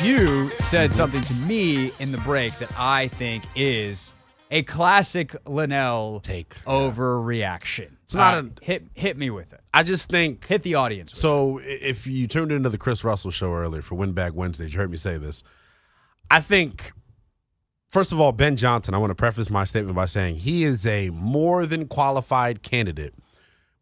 You said something to me in the break that I think is a classic Lynnell overreaction. It's not hit me with it. I just think Hit the audience with so. If you tuned into the Chris Russell show earlier for Win Back Wednesdays, you heard me say this. I think, first of all, Ben Johnson, I want to preface my statement by saying he is a more than qualified candidate.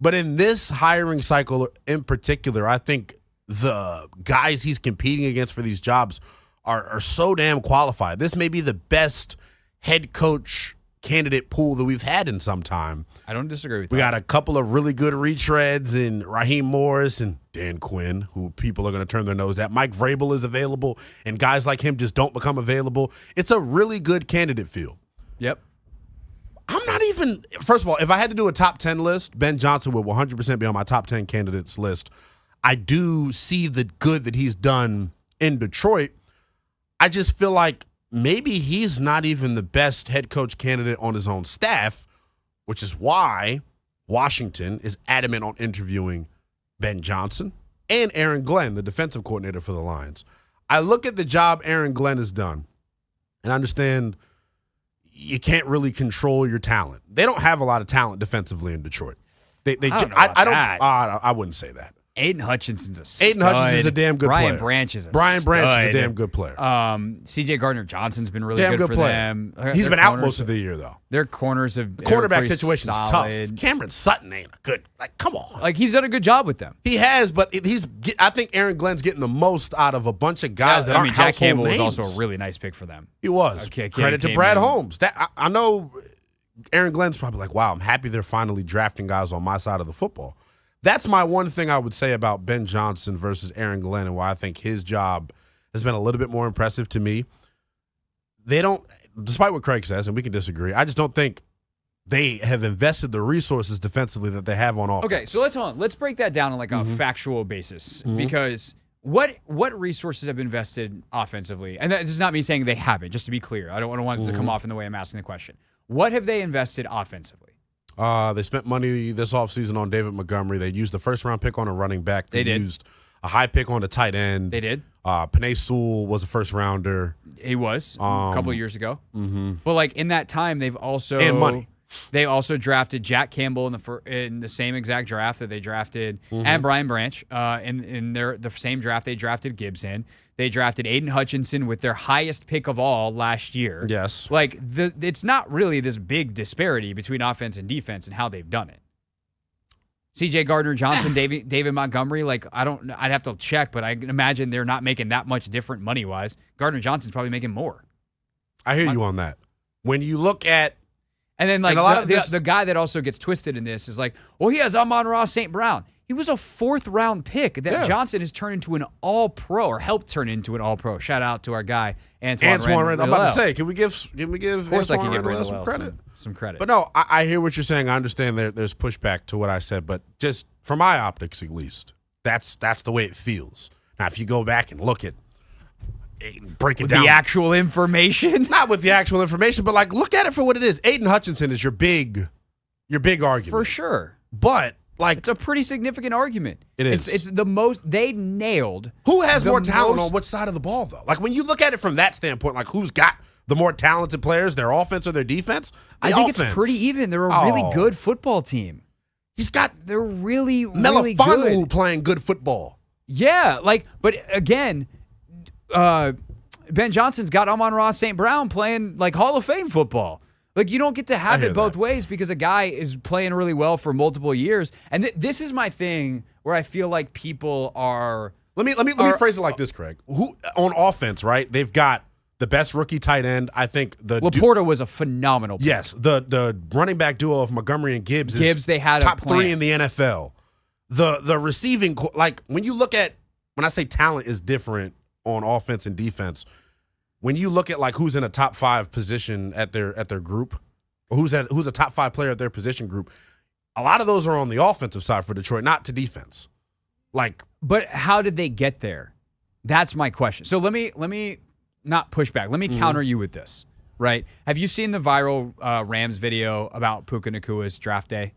But in this hiring cycle in particular, I think the guys he's competing against for these jobs are so damn qualified. This may be the best head coach candidate pool that we've had in some time. I don't disagree with that. We got a couple of really good retreads in Raheem Morris and Dan Quinn, who people are going to turn their nose at. Mike Vrabel is available, and guys like him just don't become available. It's a really good candidate field. Yep. I'm not even – first of all, if I had to do a top 10 list, Ben Johnson would 100% be on my top 10 candidates list. I do see the good that he's done in Detroit. I just feel like maybe he's not even the best head coach candidate on his own staff, which is why Washington is adamant on interviewing Ben Johnson and Aaron Glenn, the defensive coordinator for the Lions. I look at the job Aaron Glenn has done and understand you can't really control your talent. They don't have a lot of talent defensively in Detroit. I wouldn't say that. Aiden Hutchinson's a stud. Aiden Hutchinson's a damn good player. Brian Branch is a damn good player. C.J. Gardner-Johnson's been really damn good for player. them. He's been out most of the year, though. Their corners have quarterback situation is solid. tough. Cameron Sutton ain't a good. Like, come on. Like, he's done a good job with them. He has, but I think Aaron Glenn's getting the most out of a bunch of guys that aren't household Jack Campbell names. was also a really nice pick for them. He was. Credit to Brad Holmes. I know Aaron Glenn's probably like, wow, I'm happy they're finally drafting guys on my side of the football. That's my one thing I would say about Ben Johnson versus Aaron Glenn and why I think his job has been a little bit more impressive to me. They don't, despite what Craig says, and we can disagree, I just don't think they have invested the resources defensively that they have on offense. Okay, so let's break that down on like a factual basis because what resources have been invested offensively? And this is not me saying they haven't, just to be clear. I don't want it to come off in the way I'm asking the question. What have they invested offensively? They spent money this offseason on David Montgomery. They used the first-round pick on a running back. They used a high pick on the tight end. They did. Panay Sewell was a first-rounder. He was a couple of years ago. Mm-hmm. But, like, in that time, they've also – and money. They also drafted Jack Campbell in the same exact draft that they drafted, and Brian Branch. In the same draft, they drafted Gibson. They drafted Aiden Hutchinson with their highest pick of all last year. Yes. Like, it's not really this big disparity between offense and defense and how they've done it. C.J. Gardner-Johnson, David Montgomery, like, I'd have to check, but I can imagine they're not making that much different money-wise. Gardner-Johnson's probably making more. I hear you on that. When you look at and then, like, the guy that also gets twisted in this is like, well, he has Amon-Ra St. Brown. He was a fourth-round pick that Johnson has turned into an all-pro or helped turn into an all-pro. Shout out to our guy, Antoine Randall. I'm about to say, can we give Antoine Randall some credit? Some credit. But no, I hear what you're saying. I understand there's pushback to what I said, but just from my optics at least, that's the way it feels. Now, if you go back and look at break it down. The actual information? Not with the actual information, but like look at it for what it is. Aiden Hutchinson is your big argument. For sure. But like it's a pretty significant argument. It is. It's the most they nailed. Who has more talent on which side of the ball though? Like when you look at it from that standpoint, like who's got the more talented players, their offense or their defense? I think it's pretty even. They're a really good football team. They're really Melifonwu playing good football. Yeah, like but again, Ben Johnson's got Amon-Ra St. Brown playing like Hall of Fame football. Like you don't get to have it both ways because a guy is playing really well for multiple years. And this is my thing where I feel like people are. Let me phrase it like this, Craig. Who on offense, right? They've got the best rookie tight end. I think Laporta was a phenomenal pick. Yes, the running back duo of Montgomery and Gibbs is they had top 3 in the NFL. The receiving, like when you look at when I say talent is different on offense and defense. When you look at like who's in a top 5 position at their group, or who's a top 5 player at their position group, a lot of those are on the offensive side for Detroit, not to defense. But how did they get there? That's my question. So let me not push back. Let me counter you with this. Right? Have you seen the viral Rams video about Puka Nakua's draft day?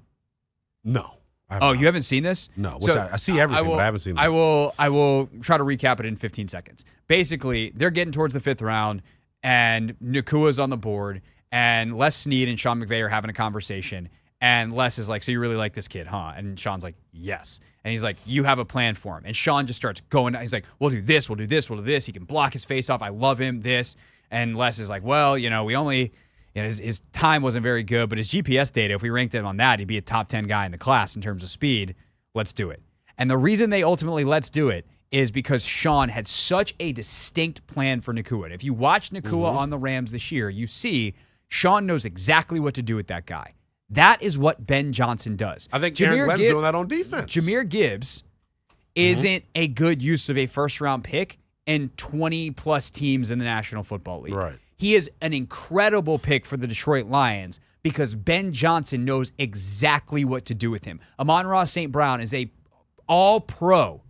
No. Oh, you haven't seen this? No, which I see everything, but I haven't seen this. I will try to recap it in 15 seconds. Basically, they're getting towards the 5th round, and Nakua's on the board, and Les Snead and Sean McVay are having a conversation, and Les is like, so you really like this kid, huh? And Sean's like, yes. And he's like, you have a plan for him. And Sean just starts going, he's like, we'll do this, we'll do this, we'll do this. He can block his face off. I love him, this. And Les is like, well, we only... his time wasn't very good, but his GPS data, if we ranked him on that, he'd be a top 10 guy in the class in terms of speed. Let's do it. And the reason they ultimately let's do it is because Sean had such a distinct plan for Nakua. If you watch Nakua on the Rams this year, you see Sean knows exactly what to do with that guy. That is what Ben Johnson does. I think Aaron Glenn's doing that on defense. Jahmyr Gibbs isn't a good use of a first-round pick in 20-plus teams in the National Football League. Right. He is an incredible pick for the Detroit Lions because Ben Johnson knows exactly what to do with him. Amon-Ra St. Brown is a all-pro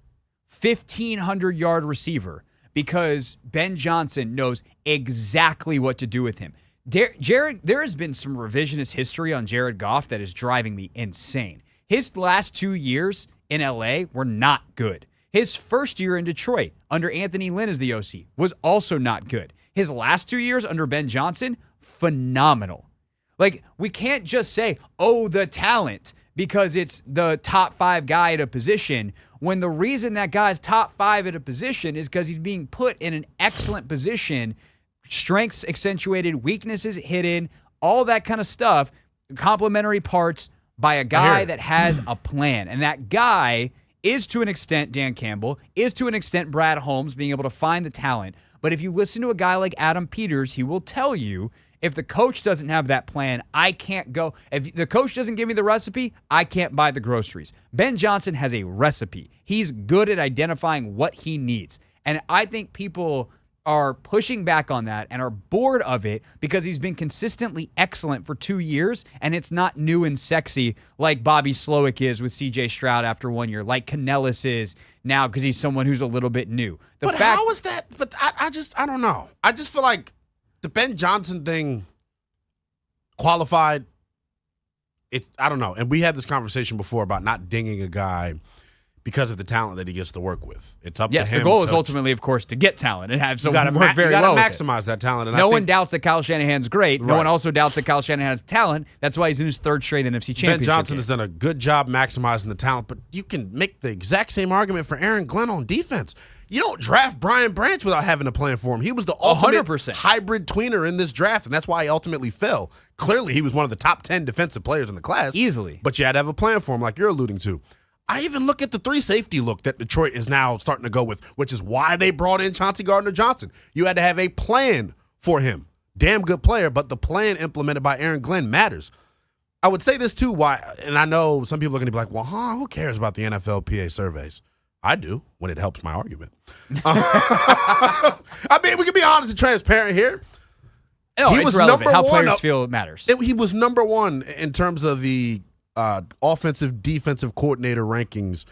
1,500-yard receiver because Ben Johnson knows exactly what to do with him. There has been some revisionist history on Jared Goff that is driving me insane. His last 2 years in L.A. were not good. His first year in Detroit under Anthony Lynn as the OC was also not good. His last 2 years under Ben Johnson, phenomenal. Like, we can't just say, oh, the talent, because it's the top 5 guy at a position, when the reason that guy's top 5 at a position is because he's being put in an excellent position, strengths accentuated, weaknesses hidden, all that kind of stuff, complementary parts by a guy that has a plan. And that guy is to an extent Dan Campbell, is to an extent Brad Holmes, being able to find the talent. But if you listen to a guy like Adam Peters, he will tell you, if the coach doesn't have that plan, I can't go. If the coach doesn't give me the recipe, I can't buy the groceries. Ben Johnson has a recipe. He's good at identifying what he needs. And I think people are pushing back on that and are bored of it because he's been consistently excellent for 2 years, and it's not new and sexy like Bobby Slowick is with C.J. Stroud after 1 year, like Canellis is now because he's someone who's a little bit new. How is that? But I don't know. I just feel like the Ben Johnson thing qualified. I don't know. And we had this conversation before about not dinging a guy because of the talent that he gets to work with. It's up to him. Yes, the goal is ultimately, of course, to get talent and have someone work very well. You got to maximize that talent. And no one doubts that Kyle Shanahan's great. Right. No one also doubts that Kyle Shanahan has talent. That's why he's in his 3rd straight NFC championship. Ben Johnson has done a good job maximizing the talent, but you can make the exact same argument for Aaron Glenn on defense. You don't draft Brian Branch without having a plan for him. He was the ultimate 100%. hybrid tweener in this draft, and that's why he ultimately fell. Clearly, he was one of the top 10 defensive players in the class. Easily. But you had to have a plan for him, like you're alluding to. I even look at the 3 safety look that Detroit is now starting to go with, which is why they brought in Chauncey Gardner-Johnson. You had to have a plan for him. Damn good player, but the plan implemented by Aaron Glenn matters. I would say this too, and I know some people are going to be like, well, who cares about the NFLPA surveys? I do, when it helps my argument. I mean, we can be honest and transparent here. No, it's relevant. How players feel matters. He was number 1 in terms of the offensive defensive coordinator rankings.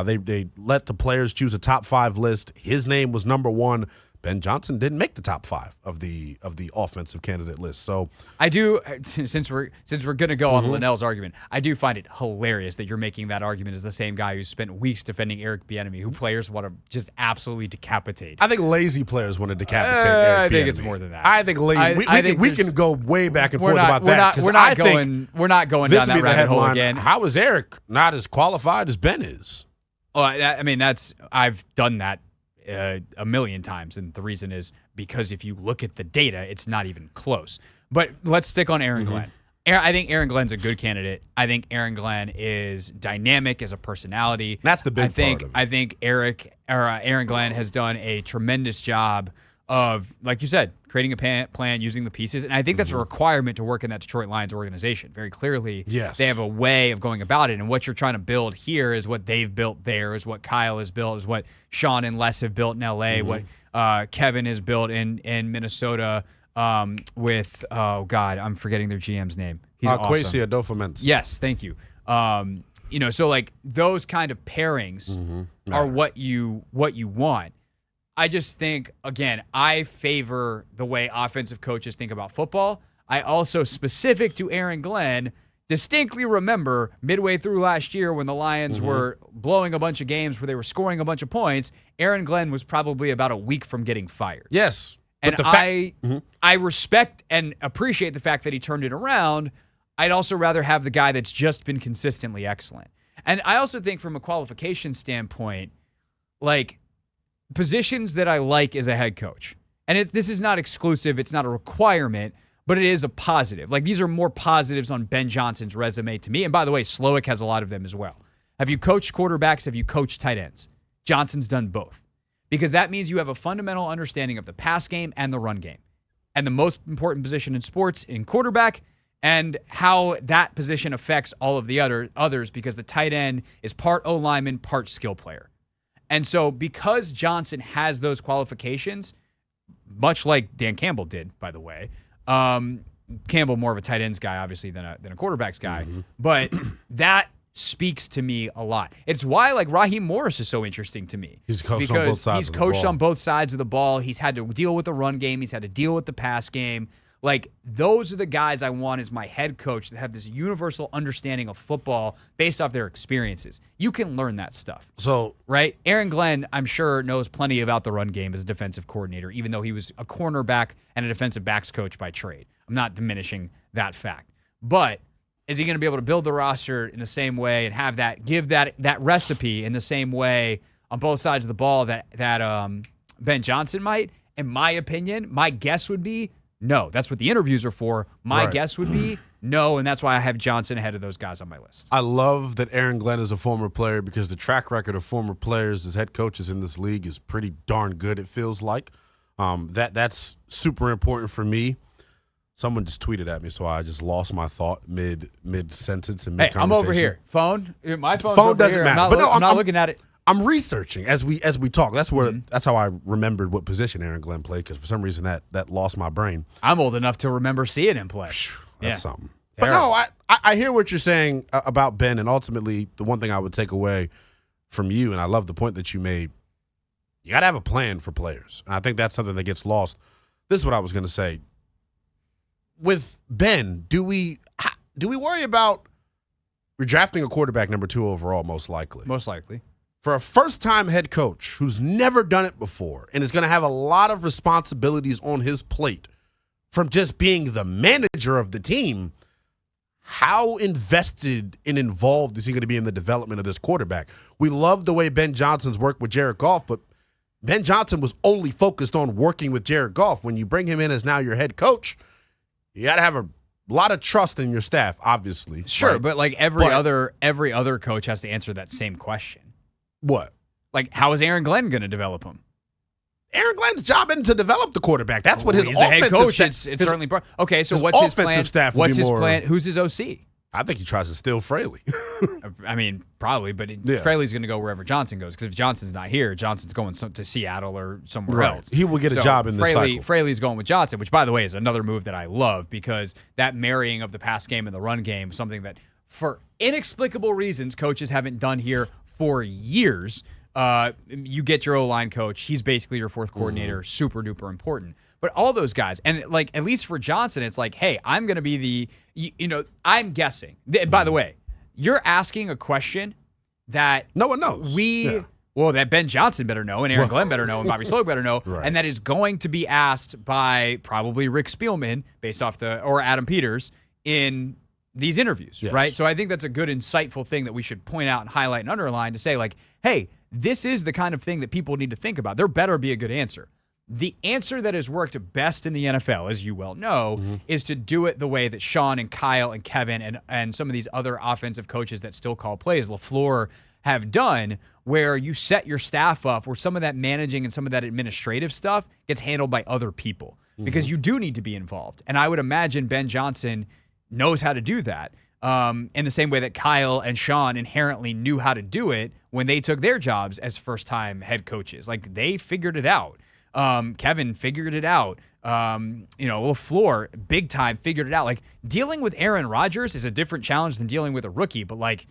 They let the players choose a top 5 list. His name was number 1. Ben Johnson didn't make the top 5 of the offensive candidate list. So I do, since we're going to go on Lynnell's argument, I do find it hilarious that you're making that argument as the same guy who spent weeks defending Eric Bieniemy, who players want to just absolutely decapitate. I think lazy players want to decapitate Eric Bieniemy. I think it's more than that. I think lazy. We can go way back and forth about that. We're not going down that rabbit hole again. How is Eric not as qualified as Ben is? Oh, I mean, I've done that a million times, and the reason is because if you look at the data, it's not even close. But let's stick on Aaron Glenn. I think Aaron Glenn's a good candidate. I think Aaron Glenn is dynamic as a personality. That's the big part of it. I think Aaron Glenn has done a tremendous job of, like you said, creating a plan, using the pieces. And I think that's a requirement to work in that Detroit Lions organization. Very clearly, yes, they have a way of going about it. And what you're trying to build here is what they've built there, is what Kyle has built, is what Sean and Les have built in L.A., what Kevin has built in Minnesota with, oh, God, I'm forgetting their GM's name. He's awesome. Kwesi Adofo-Mensah. Yes, thank you. So like those kind of pairings are what you want. I just think, again, I favor the way offensive coaches think about football. I also, specific to Aaron Glenn, distinctly remember midway through last year when the Lions were blowing a bunch of games where they were scoring a bunch of points, Aaron Glenn was probably about a week from getting fired. Yes. And I respect and appreciate the fact that he turned it around. I'd also rather have the guy that's just been consistently excellent. And I also think from a qualification standpoint, like positions that I like as a head coach, and this is not exclusive, it's not a requirement, but it is a positive. Like these are more positives on Ben Johnson's resume to me. And by the way, Slowick has a lot of them as well. Have you coached quarterbacks? Have you coached tight ends? Johnson's done both. Because that means you have a fundamental understanding of the pass game and the run game. And the most important position in sports, in quarterback, and how that position affects all of the others, because the tight end is part O-lineman, part skill player. And so because Johnson has those qualifications, much like Dan Campbell did, by the way, Campbell more of a tight ends guy, obviously, than a quarterbacks guy, but that speaks to me a lot. It's why like Raheem Morris is so interesting to me. He's coached on both sides. He's coached on both sides of the ball. He's had to deal with the run game. He's had to deal with the pass game. Like those are the guys I want as my head coach that have this universal understanding of football based off their experiences. You can learn that stuff. So right, Aaron Glenn, I'm sure knows plenty about the run game as a defensive coordinator, even though he was a cornerback and a defensive backs coach by trade. I'm not diminishing that fact, but is he going to be able to build the roster in the same way and have that give that recipe in the same way on both sides of the ball that Ben Johnson might? In my opinion, my guess would be no. That's what the interviews are for. My guess would be no, and that's why I have Johnson ahead of those guys on my list. I love that Aaron Glenn is a former player because the track record of former players as head coaches in this league is pretty darn good, it feels like. That's super important for me. Someone just tweeted at me, so I just lost my thought mid sentence and mid conversation. I'm over here. Phone. My phone doesn't here. matter. I'm not looking at it. I'm researching as we talk. That's where that's how I remembered what position Aaron Glenn played, because for some reason that lost my brain. I'm old enough to remember seeing him play. That's something. But no, I hear what you're saying about Ben, and ultimately the one thing I would take away from you, and I love the point that you made, you got to have a plan for players. And I think that's something that gets lost. This is what I was going to say. With Ben, do we worry about redrafting a quarterback number 2 overall, most likely? Most likely. For a first-time head coach who's never done it before and is going to have a lot of responsibilities on his plate from just being the manager of the team, how invested and involved is he going to be in the development of this quarterback? We love the way Ben Johnson's worked with Jared Goff, but Ben Johnson was only focused on working with Jared Goff. When you bring him in as now your head coach, you got to have a lot of trust in your staff, obviously. Sure, right? but like every other coach has to answer that same question. What? Like, how is Aaron Glenn going to develop him? Aaron Glenn's job isn't to develop the quarterback. That's what his He's the head coach. staff. It's certainly okay. So what's his plan? Staff what's his more, plan? Who's his OC? I think he tries to steal Fraley. I mean, probably, but Fraley's going to go wherever Johnson goes, because if Johnson's not here, Johnson's going to Seattle or somewhere else. He will get a job in the cycle. Fraley's going with Johnson, which, by the way, is another move that I love, because that marrying of the pass game and the run game, something that, for inexplicable reasons, coaches haven't done here for years. You get your O-line coach. He's basically your fourth coordinator. Super duper important. But all those guys, and like at least for Johnson, it's like, hey, I'm going to be I'm guessing. By the way, you're asking a question that no one knows. That Ben Johnson better know, and Aaron Glenn better know, and Bobby Slowick better know, and that is going to be asked by probably Rick Spielman based off or Adam Peters in these interviews, right? So I think that's a good, insightful thing that we should point out and highlight and underline to say, like, hey, this is the kind of thing that people need to think about. There better be a good answer. The answer that has worked best in the NFL, as you well know, is to do it the way that Sean and Kyle and Kevin and some of these other offensive coaches that still call plays, LaFleur, have done, where you set your staff up where some of that managing and some of that administrative stuff gets handled by other people, because you do need to be involved. And I would imagine Ben Johnson knows how to do that in the same way that Kyle and Sean inherently knew how to do it when they took their jobs as first-time head coaches. Like, they figured it out. Kevin figured it out. LaFleur, big time, figured it out. Like, dealing with Aaron Rodgers is a different challenge than dealing with a rookie, but like,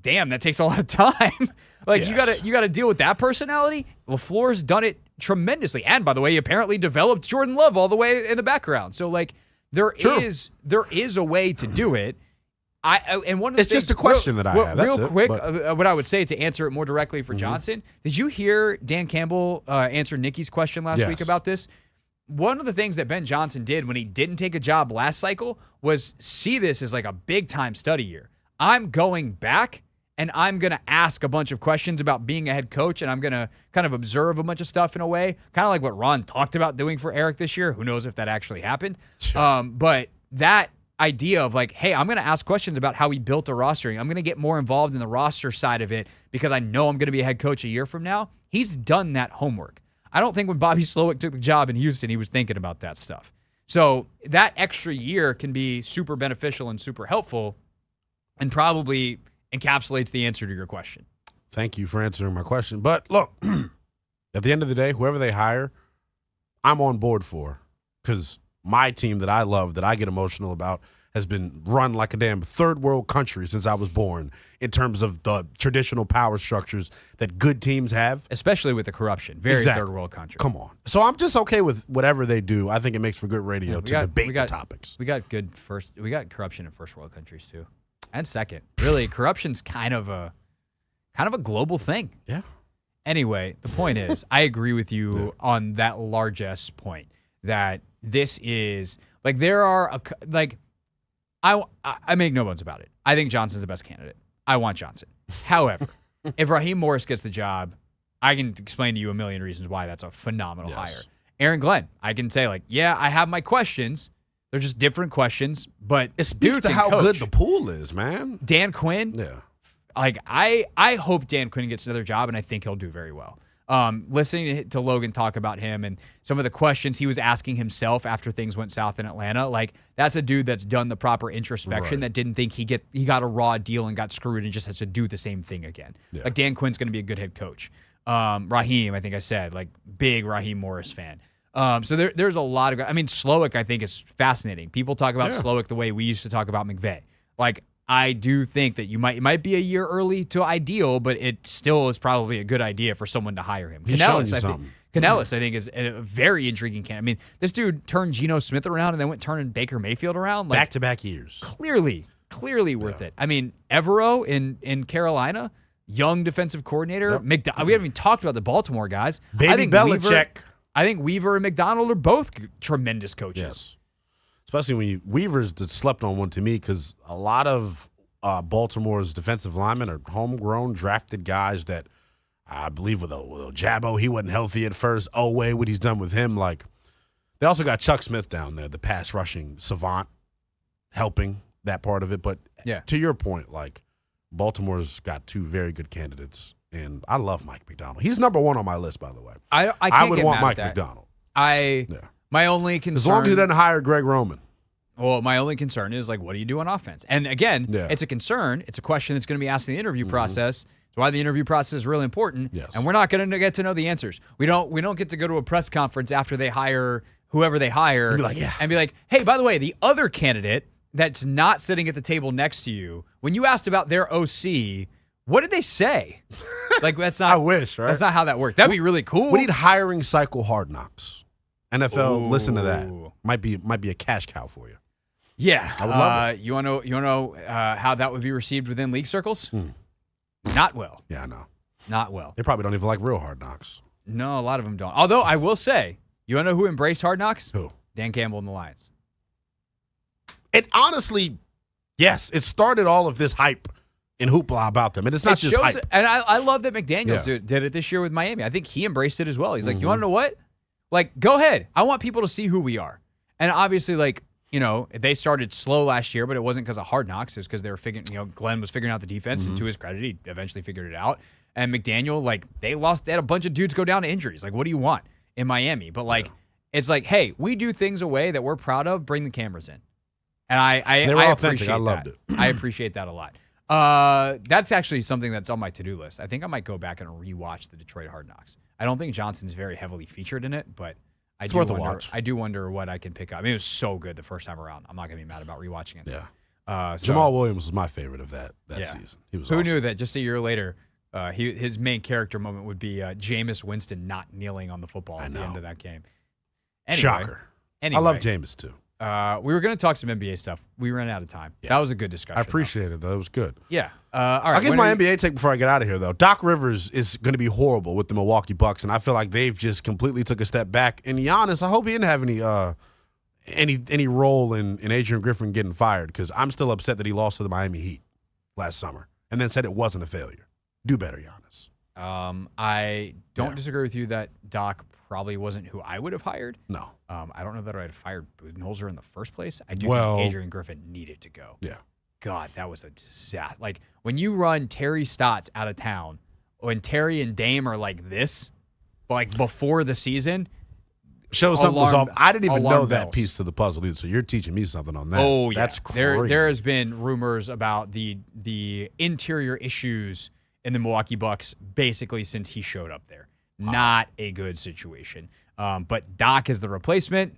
damn, that takes a lot of time. Like, you gotta deal with that personality. LaFleur's done it tremendously. And by the way, he apparently developed Jordan Love all the way in the background. So like, there is a way to do it. And one of the It's things, just a question that I have. That's real it, quick, but- what I would say to answer it more directly for Johnson, did you hear Dan Campbell answer Nikki's question last week about this? One of the things that Ben Johnson did when he didn't take a job last cycle was see this as like a big-time study year. I'm going back, and I'm going to ask a bunch of questions about being a head coach, and I'm going to kind of observe a bunch of stuff in a way, kind of like what Ron talked about doing for Eric this year. Who knows if that actually happened? Sure. But that idea of like, hey, I'm going to ask questions about how he built a roster. I'm going to get more involved in the roster side of it because I know I'm going to be a head coach a year from now. He's done that homework. I don't think when Bobby Slowick took the job in Houston, he was thinking about that stuff. So that extra year can be super beneficial and super helpful and probably encapsulates the answer to your question. Thank you for answering my question. But look, at the end of the day, whoever they hire, I'm on board for, because my team that I love, that I get emotional about, has been run like a damn third world country since I was born in terms of the traditional power structures that good teams have. Especially with the corruption. Very third world country. Come on. So I'm just okay with whatever they do. I think it makes for good radio debate the topics. We got corruption in first world countries too. And second. Really, corruption's kind of a global thing. Yeah. Anyway, the point is, I agree with you on that largesse point that this is like there are I make no bones about it. I think Johnson's the best candidate. I want Johnson. However, if Raheem Morris gets the job, I can explain to you a million reasons why that's a phenomenal hire. Aaron Glenn, I can say like, yeah, I have my questions. They're just different questions, but it speaks to how good the pool is, man. Dan Quinn, like I hope Dan Quinn gets another job, and I think he'll do very well. Listening to Logan talk about him and some of the questions he was asking himself after things went south in Atlanta, like that's a dude that's done the proper introspection that didn't think he got a raw deal and got screwed and just has to do the same thing again. Yeah. Like Dan Quinn's going to be a good head coach. Raheem, I think I said, like big Raheem Morris fan. So there's a lot of, I mean, Slowick I think is fascinating. People talk about Slowick the way we used to talk about McVay. Like I do think that it might be a year early to ideal, but it still is probably a good idea for someone to hire him. Canellis, I think, is a very intriguing candidate. I mean, this dude turned Geno Smith around and then went turning Baker Mayfield around. Like, back-to-back years. Clearly worth it. I mean, Evero in Carolina, young defensive coordinator. We haven't even talked about the Baltimore guys. Baby Belichick. I think Weaver and McDonald are both tremendous coaches. Yes. Especially when Weaver's slept on one to me, because a lot of Baltimore's defensive linemen are homegrown, drafted guys that I believe with Jabbo, he wasn't healthy at first. Oweh, what he's done with him. Like, they also got Chuck Smith down there, the pass rushing savant, helping that part of it. But to your point, like, Baltimore's got two very good candidates, and I love Mike MacDonald. He's number one on my list, by the way. I would want Mike MacDonald. My only concern, as long as he doesn't hire Greg Roman. Well, my only concern is, like, what do you do on offense? And again, it's a concern. It's a question that's going to be asked in the interview process. It's why the interview process is really important. Yes. And we're not going to get to know the answers. We don't get to go to a press conference after they hire whoever they hire and be like, hey, by the way, the other candidate that's not sitting at the table next to you, when you asked about their OC, what did they say? Like, that's not. I wish, right? That's not how that worked. That'd be really cool. We need hiring cycle hard knocks. NFL, listen to that. Might be a cash cow for you. Yeah, I would love it. You want to know how that would be received within league circles? Not well. Yeah, I know. Not well. They probably don't even like real hard knocks. No, a lot of them don't. Although I will say, you want to know who embraced hard knocks? Who? Dan Campbell and the Lions. It honestly, yes, it started all of this hype and hoopla about them, and it's not just hype. And I love that McDaniels did it this year with Miami. I think he embraced it as well. He's like, you want to know what? Like, go ahead. I want people to see who we are. And obviously, like, you know, they started slow last year, but it wasn't because of hard knocks. It was because they were figuring, Glenn was figuring out the defense, and to his credit, he eventually figured it out. And McDaniel, like, they had a bunch of dudes go down to injuries. Like, what do you want in Miami? But, like, it's like, hey, we do things a way that we're proud of. Bring the cameras in. And I appreciate that. I loved it. I appreciate that a lot. That's actually something that's on my to-do list. I think I might go back and rewatch the Detroit Hard Knocks. I don't think Johnson's very heavily featured in it, but I do wonder what I can pick up. I mean, it was so good the first time around. I'm not going to be mad about rewatching it. Yeah. Jamal Williams was my favorite of that season. He was Who knew that just a year later, his main character moment would be Jameis Winston not kneeling on the football at the end of that game. Anyway, Shocker. Anyway, I love Jameis, too. We were going to talk some NBA stuff. We ran out of time. Yeah. That was a good discussion. I appreciate it, though. It was good. Yeah. All right. I'll give my NBA take before I get out of here, though. Doc Rivers is going to be horrible with the Milwaukee Bucks, and I feel like they've just completely took a step back. And Giannis, I hope he didn't have any role in Adrian Griffin getting fired, because I'm still upset that he lost to the Miami Heat last summer and then said it wasn't a failure. Do better, Giannis. I don't disagree with you that Doc probably wasn't who I would have hired. No. I don't know that I would have fired Budenholzer in the first place. I do Well, think Adrian Griffin needed to go. Yeah. God, that was a disaster. Like, when you run Terry Stotts out of town, when Terry and Dame are like this, like before the season, shows something was off. I didn't even know that bells. piece to the puzzle either, so you're teaching me something on that. Oh, yeah. That's crazy. There has been rumors about the interior issues in the Milwaukee Bucks basically since he showed up there. Wow. Not a good situation. But Doc is the replacement.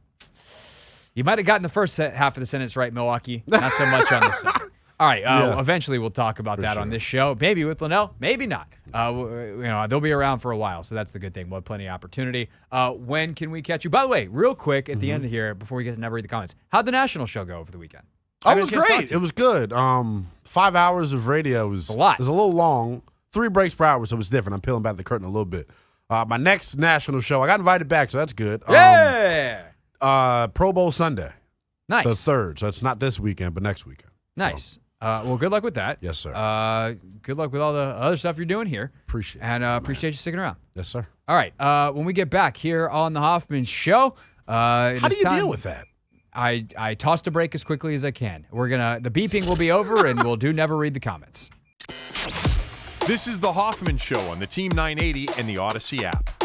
You might have gotten the first half of the sentence right, Milwaukee. Not so much on the second. All right. Eventually, we'll talk about that on this show. Maybe with Lynnell, maybe not. They'll be around for a while, so that's the good thing. We'll have plenty of opportunity. When can we catch you? By the way, real quick at the end of here, before we get to never read the comments, how'd the national show go over the weekend? Oh, it was great. It was good. 5 hours of radio was a lot. It was a little long. 3 breaks per hour, so it was different. I'm peeling back the curtain a little bit. My next national show, I got invited back, so that's good. Yeah. Pro Bowl Sunday. Nice. The 3rd, so it's not this weekend, but next weekend. Nice. Well, good luck with that. Yes, sir. Good luck with all the other stuff you're doing here. Appreciate it. And appreciate you sticking around. Yes, sir. All right. When we get back here on the Hoffman Show. How do you deal with that? I tossed a break as quickly as I can. The beeping will be over, and we'll never read the comments. This is the Hoffman Show on the Team 980 and the Odyssey app.